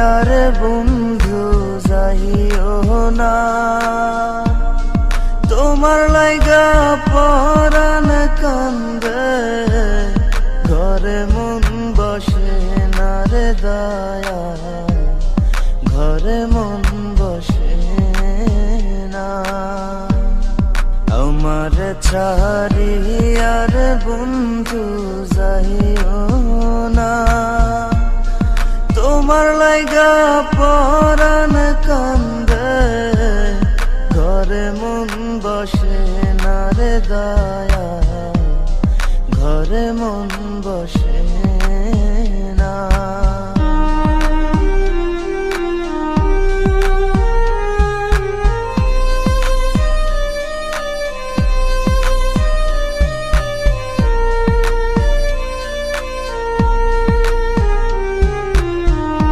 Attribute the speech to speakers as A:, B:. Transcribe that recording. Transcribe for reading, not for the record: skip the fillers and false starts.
A: আর বন্ধু যাইও না, তোমার লাইগা পরাণ কান্দে, ঘরে মন বসে না রে দয়া, ঘরে মন বসে না। আমার ছাড়ি আর বন্ধু যাইও না, তোমার লাইগা পরাণ কান্দে, ঘরে মন বসে না রে দয়া, ঘরে মন বসে